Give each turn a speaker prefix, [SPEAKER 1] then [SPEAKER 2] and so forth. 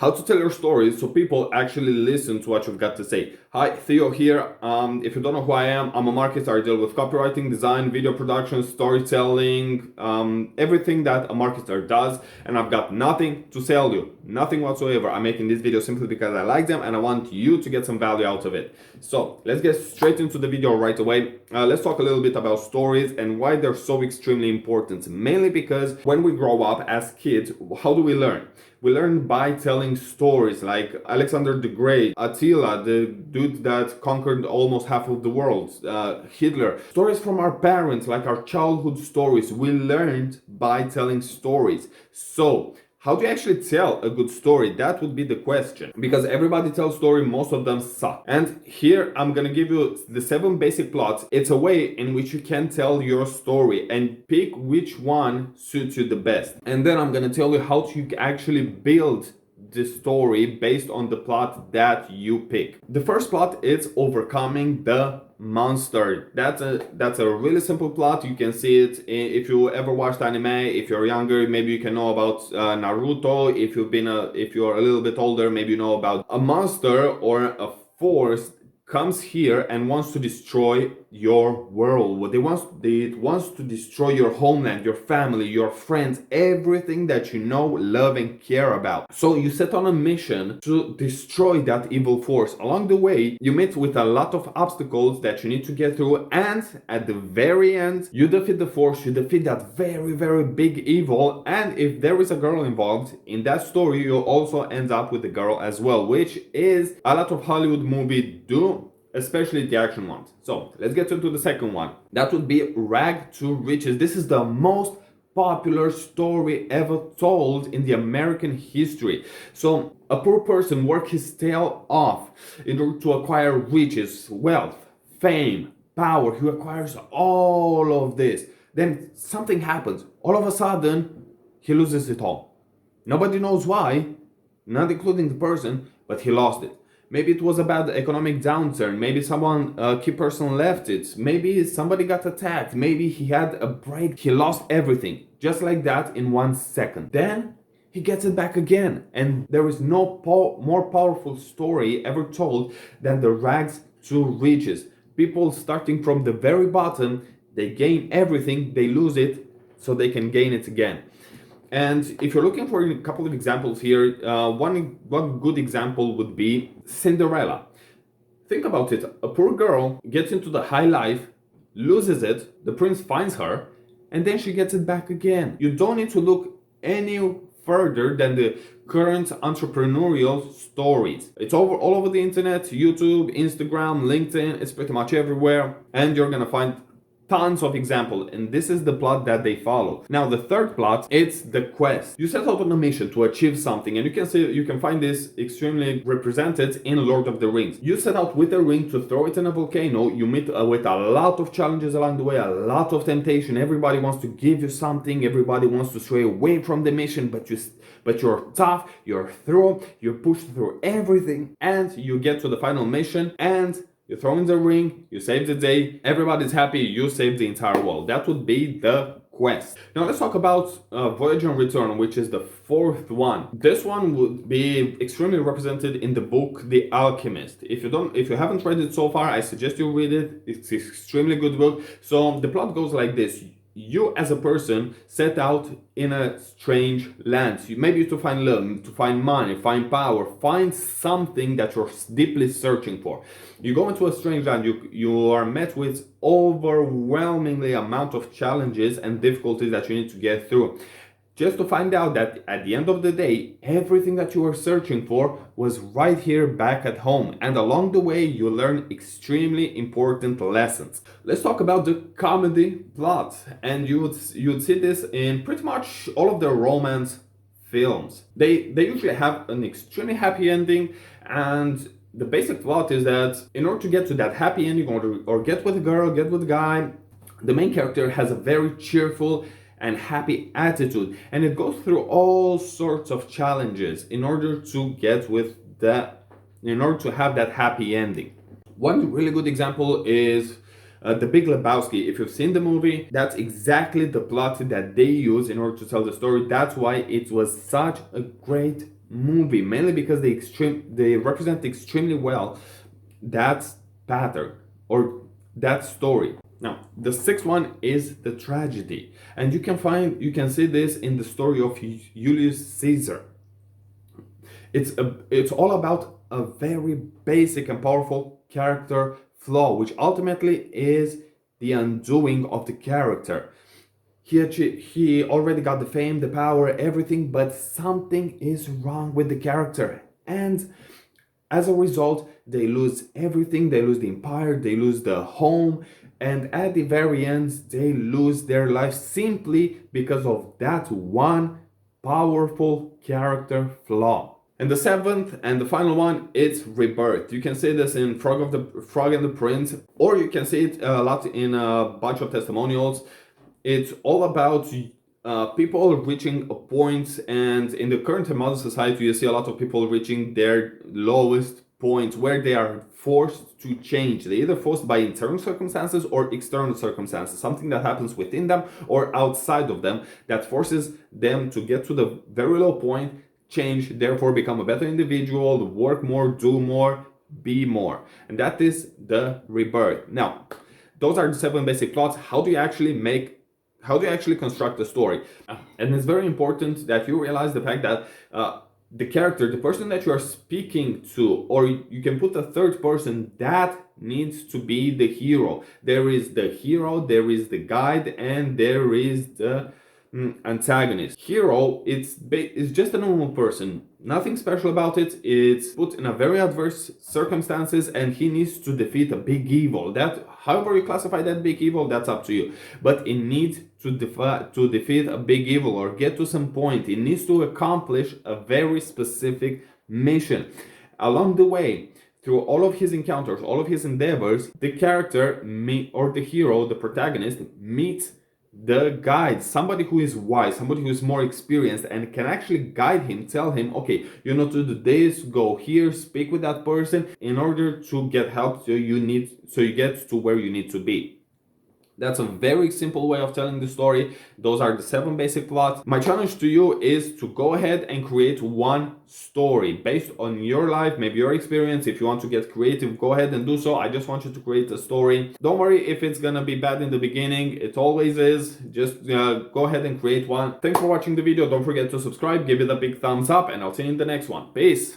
[SPEAKER 1] How to tell your stories so people actually listen to what you've got to say. Hi, Theo here. If you don't know who I am, I'm a marketer. I deal with copywriting, design, video production, storytelling, everything that a marketer does. And I've got nothing to sell you, nothing whatsoever. I'm making this video simply because I like them and I want you to get some value out of it. So let's get straight into the video right away. Let's talk a little bit about stories and why they're so extremely important. Mainly because when we grow up as kids, how do we learn? We learn by telling stories like Alexander the Great, Attila, the dude that conquered almost half of the world, Hitler. Stories from our parents, like our childhood stories, we learned by telling stories. So, how do you actually tell a good story? That would be the question. Because everybody tells stories, most of them suck. And here I'm gonna give you the 7 basic plots. It's a way in which you can tell your story and pick which one suits you the best. And then I'm gonna tell you how to actually build the story based on the plot that you pick. The first plot is overcoming the monster. That's a really simple plot. You can see it if you ever watched anime. If you're younger, maybe you can know about Naruto. If you're a little bit older, maybe you know about a monster or a force comes here and wants to destroy your world. It wants to destroy your homeland, your family, your friends, everything that you know, love, and care about. So you set on a mission to destroy that evil force. Along the way, you meet with a lot of obstacles that you need to get through, and at the very end, you defeat the force, you defeat that very, very big evil, and if there is a girl involved in that story, you'll also end up with the girl as well, which is a lot of Hollywood movies do, especially the action ones. So let's get into the second one. That would be Rag to Riches. This is the most popular story ever told in the American history. So a poor person worked his tail off in order to acquire riches, wealth, fame, power. He acquires all of this. Then something happens. All of a sudden, he loses it all. Nobody knows why, not including the person, but he lost it. Maybe it was a bad economic downturn. Maybe a key person left it. Maybe somebody got attacked. Maybe he had a break. He lost everything. Just like that in 1 second. Then he gets it back again. And there is no more powerful story ever told than the rags to riches. People starting from the very bottom, they gain everything, they lose it, so they can gain it again. And if you're looking for a couple of examples here, one good example would be Cinderella. Think about it. A poor girl gets into the high life, loses it, the prince finds her, and then she gets it back again. You don't need to look any further than the current entrepreneurial stories. It's all over the internet, YouTube, Instagram, LinkedIn, it's pretty much everywhere, and you're gonna find tons of examples, and this is the plot that they follow. Now the third plot, it's the quest. You set out on a mission to achieve something, and you can find this extremely represented in Lord of the Rings. You set out with a ring to throw it in a volcano. You meet with a lot of challenges along the way, a lot of temptation. Everybody wants to give you something, everybody wants to stray away from the mission, but you're tough, you're through, you push through everything, and you get to the final mission, and you throw in the ring, you save the day, everybody's happy, you save the entire world. That would be the quest. Now let's talk about Voyage and Return, which is the fourth one. This one would be extremely represented in the book The Alchemist. If you haven't read it so far, I suggest you read it. It's an extremely good book. So the plot goes like this. You as a person set out in a strange land. Maybe to find love, to find money, find power, find something that you're deeply searching for. You go into a strange land, you are met with overwhelmingly amount of challenges and difficulties that you need to get through. Just to find out that at the end of the day, everything that you were searching for was right here back at home. And along the way, you learn extremely important lessons. Let's talk about the comedy plot. And you would see this in pretty much all of the romance films. They usually have an extremely happy ending, and the basic plot is that in order to get to that happy ending or get with a girl, get with a guy, the main character has a very cheerful and happy attitude, and it goes through all sorts of challenges in order to have that happy ending. One really good example is The Big Lebowski. If you've seen the movie, that's exactly the plot that they use in order to tell the story. That's why it was such a great movie, mainly because they represent extremely well that pattern or that story. Now, the sixth one is the tragedy, and you can see this in the story of Julius Caesar. It's all about a very basic and powerful character flaw, which ultimately is the undoing of the character. He already got the fame, the power, everything, but something is wrong with the character. And as a result, they lose everything. They lose the empire, they lose the home, and at the very end, they lose their life simply because of that one powerful character flaw. And the seventh and the final one, it's rebirth. You can see this in Frog and the Prince, or you can see it a lot in a bunch of testimonials. It's all about people reaching a point, and in the current modern society, you see a lot of people reaching their lowest point where they are forced to change. They're either forced by internal circumstances or external circumstances, something that happens within them or outside of them that forces them to get to the very low point, change, therefore become a better individual, work more, do more, be more. And that is the rebirth. Now, those are the 7 basic plots. How do you actually construct a story? And it's very important that you realize the fact that the character, the person that you are speaking to, or you can put a third person, that needs to be the hero. There is the hero, there is the guide, and there is the antagonist. Hero, it's just a normal person, nothing special about it. It's put in a very adverse circumstances, and he needs to defeat a big evil. That, however you classify that big evil, that's up to you. But it needs to defeat a big evil or get to some point. It needs to accomplish a very specific mission. Along the way, through all of his encounters, all of his endeavors, the character or the hero, the protagonist, meets the guide, somebody who is wise, somebody who is more experienced and can actually guide him, tell him, okay, you know, to do this, go here, speak with that person in order to get help, so you get to where you need to be. That's a very simple way of telling the story. Those are the 7 basic plots. My challenge to you is to go ahead and create one story based on your life, maybe your experience. If you want to get creative, go ahead and do so. I just want you to create a story. Don't worry if it's gonna be bad in the beginning. It always is. Just go ahead and create one. Thanks for watching the video. Don't forget to subscribe, give it a big thumbs up, and I'll see you in the next one. Peace.